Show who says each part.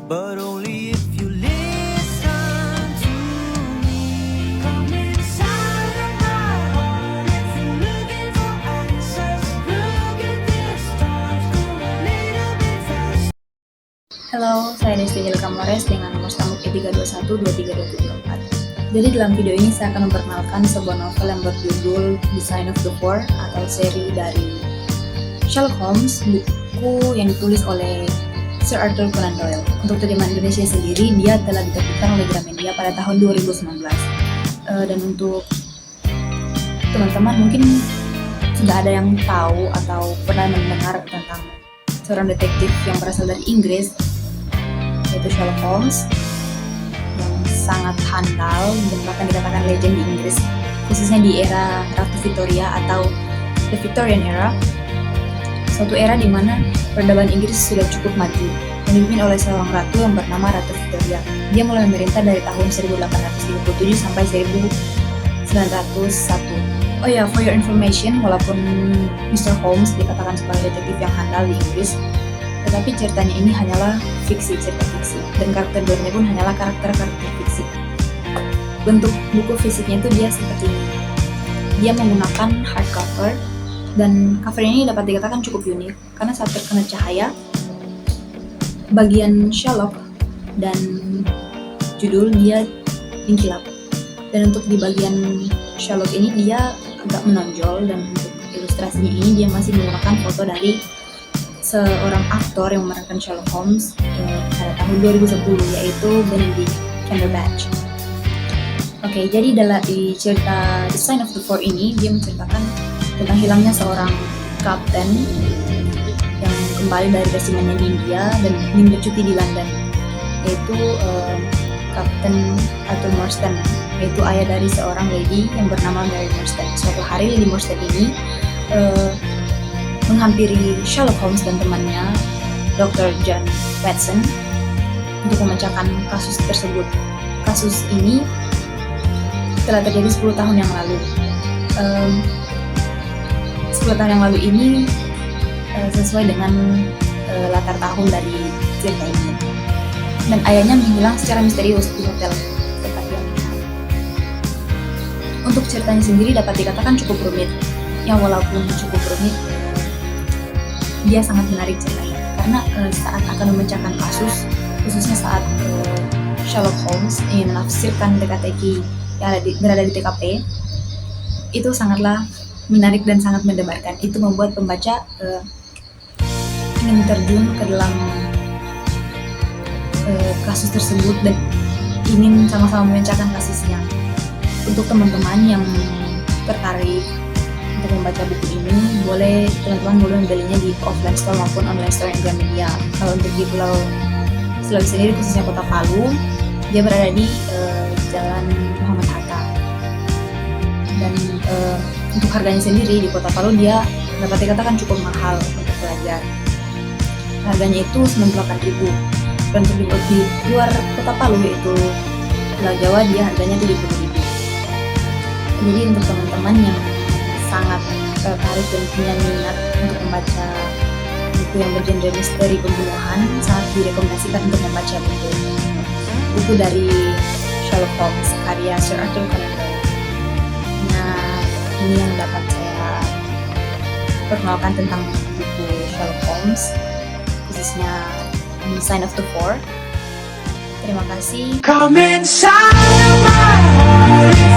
Speaker 1: but only if you listen to me. Come inside of my heart if you're looking for answers. Look at the stars, go a little bit faster.
Speaker 2: Halo, saya Desti Hilka Mores dengan nomor stambuk E3212324. Jadi dalam video ini saya akan memperkenalkan sebuah novel yang berjudul The Sign of the Four atau seri dari Sherlock Holmes, buku yang ditulis oleh Sir Arthur Conan Doyle. Untuk terjemahan Indonesia sendiri, dia telah diterbitkan oleh Gramedia pada tahun 2019. Dan untuk teman-teman mungkin sudah ada yang tahu atau pernah mendengar tentang seorang detektif yang berasal dari Inggris, yaitu Sherlock Holmes, yang sangat handal dan bahkan dikatakan legend di Inggris, khususnya di era Ratu Victoria atau The Victorian Era, suatu era di mana peradaban Inggris sudah cukup maju, dipimpin oleh seorang ratu yang bernama Ratu Victoria. Dia mulai memerintah dari tahun 1837 sampai 1901. Oh ya, for your information, walaupun Mr. Holmes dikatakan sebagai detektif yang handal di Inggris, tetapi ceritanya ini hanyalah cerita fiksi, dan karakter-karakternya pun hanyalah karakter-karakter fiksi. Bentuk buku fisiknya itu dia seperti ini. Dia menggunakan hardcover, dan cover ini dapat dikatakan cukup unik, karena saat terkena cahaya, bagian Sherlock dan judul dia mengkilap. Dan untuk di bagian Sherlock ini dia agak menonjol, dan untuk ilustrasinya ini dia masih menggunakan foto dari seorang aktor yang memerankan Sherlock Holmes pada tahun 2010, yaitu Benedict Cumberbatch. Oke, jadi di cerita The Sign of the Four ini dia menceritakan tentang hilangnya seorang kapten yang kembali dari resimennya di India dan ingin bercuti di London, yaitu Kapten Arthur Morstan, yaitu ayah dari seorang lady yang bernama Mary Morstan. Suatu hari Lady Morstan ini menghampiri Sherlock Holmes dan temannya Dr. John Watson untuk memecahkan kasus tersebut. Kasus ini telah terjadi 10 tahun yang lalu. 10 tahun yang lalu ini sesuai dengan latar tahun dari cerita ini. Dan ayahnya menghilang secara misterius di hotel tempat dia menginap. Untuk ceritanya sendiri dapat dikatakan cukup rumit. Yang walaupun cukup rumit, dia sangat menarik ceritanya, karena saat akan memecahkan kasus, khususnya saat Sherlock Holmes ingin menafsirkan teka-teki yang berada di TKP, itu sangatlah menarik dan sangat mendebarkan. Itu membuat pembaca ingin terjun ke dalam kasus tersebut dan ingin sama-sama memecahkan kasusnya. Untuk teman-teman yang tertarik untuk membaca buku ini, teman-teman boleh membelinya di offline store maupun online store yang Gramedia. Kalau untuk di Pulau Sulawesi sendiri, khususnya Kota Palu, dia berada di Jalan Muhammad Hatta. Dan untuk harganya sendiri di Kota Palu dia dapat dikatakan cukup mahal untuk pelajar. Harganya itu 98.000. Dan untuk di luar Kota Palu, yaitu Pulau Jawa, dia harganya 70.000. Jadi untuk teman-teman yang sangat tertarik dan punya minat untuk membaca buku yang bergenre misteri pembunuhan, sangat direkomendasikan untuk membaca buku dari Sherlock Holmes karya Sir Arthur Conan Doyle. Nah, ini yang dapat saya perkenalkan tentang buku Sherlock Holmes, khususnya The Sign of the Four. Terima kasih.
Speaker 1: Come inside my heart.